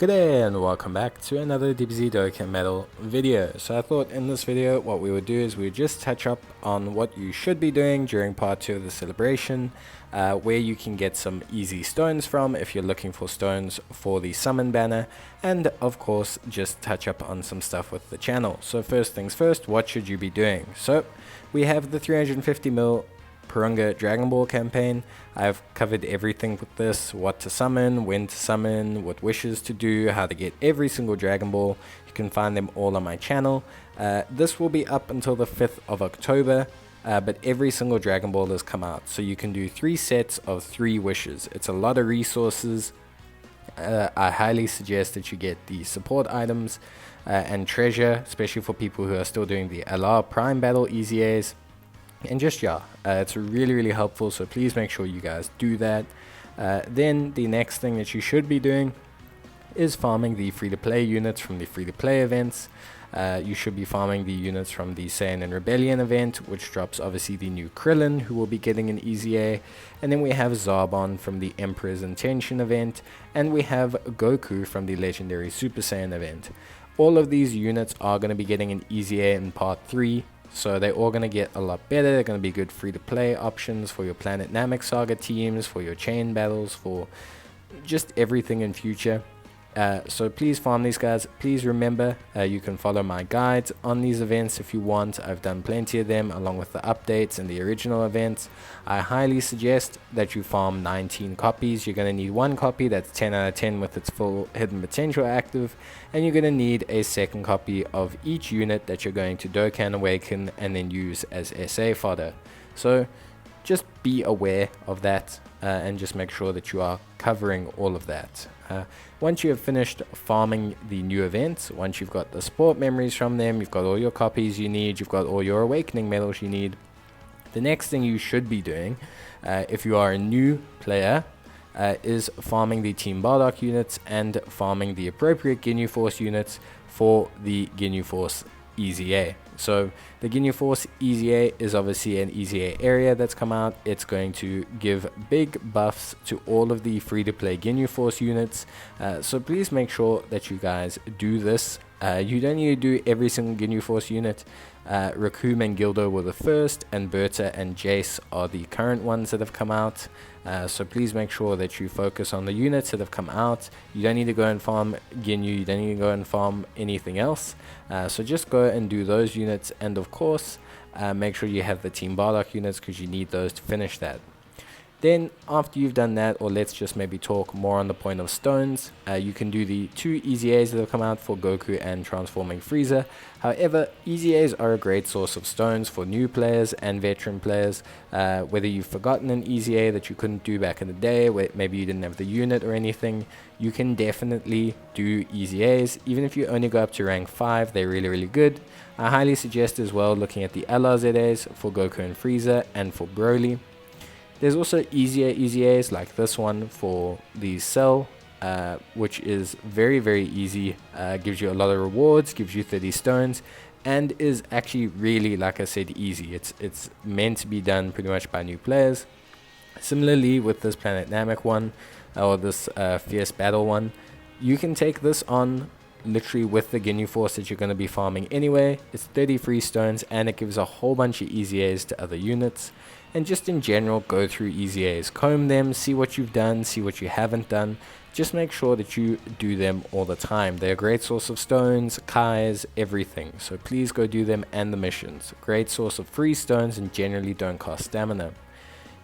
Good day and welcome back to another DBZ Dokkan medal video. So I thought in this video what we would do is we would just touch up on what you should be doing during part 2 of the celebration, where you can get some easy stones from if you're looking for stones for the summon banner, and of course just touch up on some stuff with the channel. So first things first, what should you be doing? So we have the 350 mil Purunga Dragon Ball campaign. I've covered everything with this, what to summon, when to summon, what wishes to do, how to get every single Dragon Ball. You can find them all on my channel. This will be up until the 5th of October, but every single Dragon Ball has come out, so you can do 3 sets of 3 wishes. It's a lot of resources. I highly suggest that you get the support items and treasure, especially for people who are still doing the LR Prime Battle EZAs. And just it's really helpful, so please make sure you guys do that. Then the next thing that you should be doing is farming the free-to-play units from the free-to-play events. You should be farming the units from the Saiyan and Rebellion event, which drops obviously the new Krillin, who will be getting an EZA. And then we have Zarbon from the Emperor's Intention event, and we have Goku from the Legendary Super Saiyan event. All of these units are going to be getting an EZA in part 3. So they're all going to get a lot better. They're going to be good free-to-play options for your Planet Namek Saga teams, for your chain battles, for just everything in future. So please farm these guys. Please remember, you can follow my guides on these events if you want. I've done plenty of them along with the updates and the original events. I highly suggest that you farm 19 copies. You're going to need 1 copy that's 10 out of 10 with its full hidden potential active, and you're going to need a second copy of each unit that you're going to Dokkan Awaken and then use as SA fodder. So just be aware of that and just make sure that you are covering all of that. Once you have finished farming the new events, once you've got the support memories from them, you've got all your copies you need, you've got all your awakening medals you need, the next thing you should be doing, if you are a new player, is farming the Team Bardock units and farming the appropriate Ginyu Force units for the Ginyu Force EZA. So the Ginyu Force EZA is obviously an EZA area that's come out. It's going to give big buffs to all of the free-to-play Ginyu Force units. So please make sure that you guys do this. You don't need to do every single Ginyu Force unit. Rakum and Gildo were the first, and Berta and Jace are the current ones that have come out. So please make sure that you focus on the units that have come out. You don't need to go and farm Ginyu, you don't need to go and farm anything else. So just go and do those units, and of course make sure you have the Team Bardock units because you need those to finish that. Then after you've done that, or let's just maybe talk more on the point of stones, you can do the 2 EZAs that have come out for Goku and Transforming Frieza. However, EZAs are a great source of stones for new players and veteran players. Whether you've forgotten an EZA that you couldn't do back in the day, where maybe you didn't have the unit or anything, you can definitely do EZAs. Even if you only go up to rank 5, they're really good. I highly suggest as well looking at the LRZAs for Goku and Frieza and for Broly. There's also easier EZAs like this one for the Cell, which is very easy, gives you a lot of rewards, gives you 30 stones, and is actually really, like I said, easy. It's meant to be done pretty much by new players. Similarly with this Planet Namek one, or this Fierce Battle one, you can take this on literally with the Ginyu Force that you're going to be farming anyway. It's 30 free stones, and it gives a whole bunch of EZAs to other units. And just in general, go through EZAs, comb them, see what you've done, see what you haven't done. Just make sure that you do them all the time. They're a great source of stones, Kais, everything. So please go do them, and the missions. Great source of free stones and generally don't cost stamina.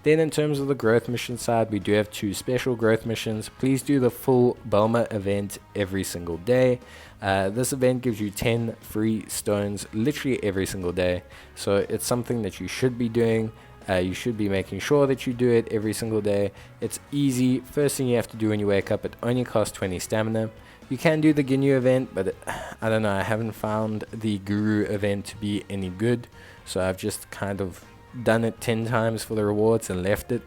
Then in terms of the growth mission side, we do have 2 special growth missions. Please do the full Bulma event every single day. This event gives you 10 free stones literally every single day. So it's something that you should be doing. You should be making sure that you do it every single day. It's easy. First thing you have to do when you wake up, it only costs 20 stamina. You can do the Ginyu event, but I don't know, I haven't found the Guru event to be any good. So I've just kind of done it 10 times for the rewards and left it.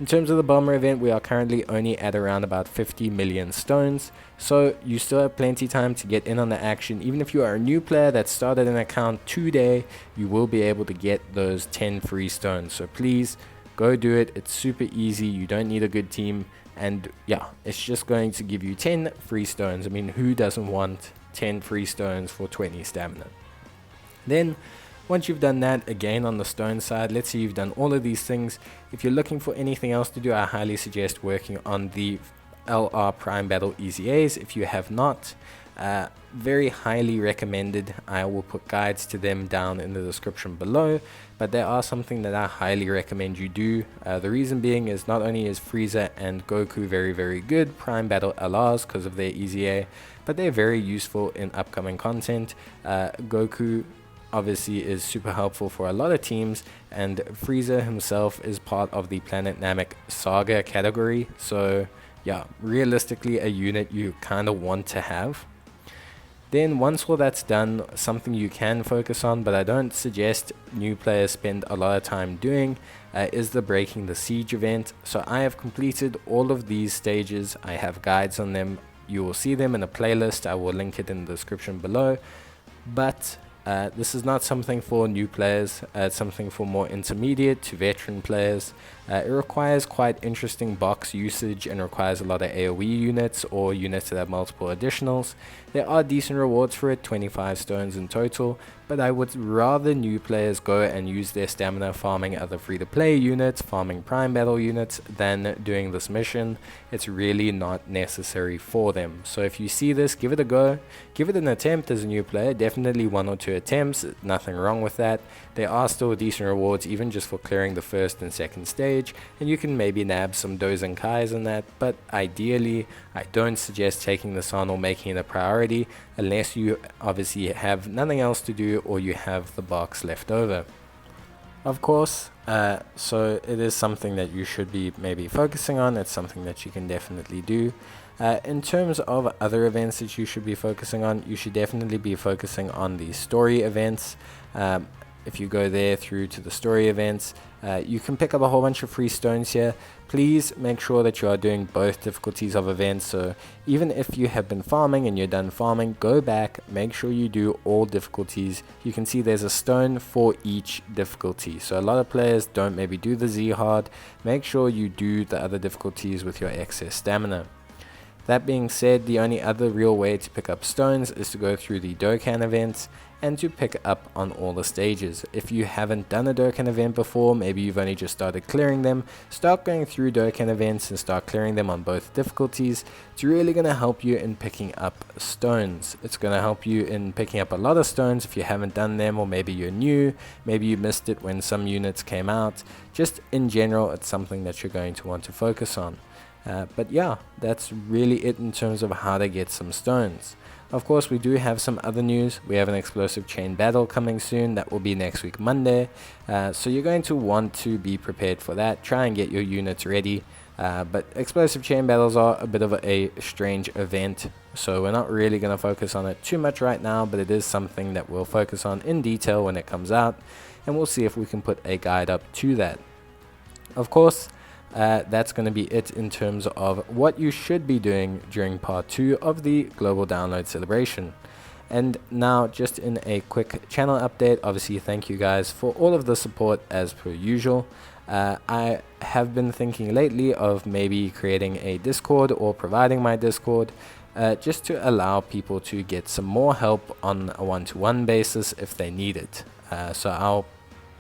In terms of the Bomber event, we are currently only at around about 50 million stones, so you still have plenty time to get in on the action. Even if you are a new player that started an account today, you will be able to get those 10 free stones. So please go do it. It's super easy. You don't need a good team. and yeah, it's just going to give you 10 free stones. I mean, who doesn't want 10 free stones for 20 stamina? Then once you've done that, again on the stone side, let's say you've done all of these things. If you're looking for anything else to do, I highly suggest working on the LR Prime Battle EZAs. If you have not, very highly recommended. I will put guides to them down in the description below, but they are something that I highly recommend you do. The reason being is not only is Frieza and Goku very good Prime Battle LRs because of their EZA, but they're very useful in upcoming content. Goku obviously is super helpful for a lot of teams, and Frieza himself is part of the Planet Namek Saga category, so yeah, realistically a unit you kind of want to have. Then once all that's done, something you can focus on, but I don't suggest new players spend a lot of time doing, is the Breaking the Siege event. So I have completed all of these stages. I have guides on them. You will see them in a playlist. I will link it in the description below. But this is not something for new players. It's something for more intermediate to veteran players. It requires quite interesting box usage and requires a lot of AoE units or units that have multiple additionals. There are decent rewards for it, 25 stones in total, but I would rather new players go and use their stamina farming other free-to-play units, farming Prime Battle units, than doing this mission. It's really not necessary for them. So if you see this, give it a go. Give it an attempt as a new player. Definitely 1 or 2 attempts, nothing wrong with that. There are still decent rewards even just for clearing the first and second stage, and you can maybe nab some Dozen Kais in that, but ideally I don't suggest taking this on or making it a priority unless you obviously have nothing else to do or you have the box left over. Of course, so it is something that you should be maybe focusing on. It's something that you can definitely do. In terms of other events that you should be focusing on, you should definitely be focusing on the story events. If you go there through to the story events, you can pick up a whole bunch of free stones here. Please make sure that you are doing both difficulties of events. So even if you have been farming and you're done farming, go back, make sure you do all difficulties. You can see there's a stone for each difficulty. So a lot of players don't maybe do the Z hard. Make sure you do the other difficulties with your excess stamina. That being said, the only other real way to pick up stones is to go through the Dokkan events and to pick up on all the stages. If you haven't done a Dokkan event before, maybe you've only just started clearing them, start going through Dokkan events and start clearing them on both difficulties. It's really going to help you in picking up stones. It's going to help you in picking up a lot of stones if you haven't done them, or maybe you're new, maybe you missed it when some units came out. Just in general, it's something that you're going to want to focus on. But yeah, that's really it in terms of how to get some stones. Of course, we do have some other news. We have an explosive chain battle coming soon. That will be next week Monday. So you're going to want to be prepared for that. Try and get your units ready. But explosive chain battles are a bit of a strange event, so we're not really going to focus on it too much right now, but it is something that we'll focus on in detail when it comes out, and we'll see if we can put a guide up to that. Of course, that's going to be it in terms of what you should be doing during part 2 of the global download celebration. And now, just in a quick channel update, obviously thank you guys for all of the support as per usual. I have been thinking lately of maybe creating a Discord or providing my Discord just to allow people to get some more help on a one-to-one basis if they need it. So I'll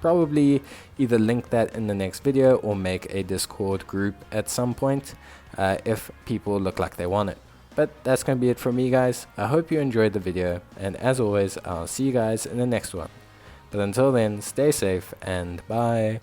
probably either link that in the next video or make a Discord group at some point if people look like they want it. But that's going to be it from me, guys. I hope you enjoyed the video, and as always, I'll see you guys in the next one. But until then, stay safe and bye.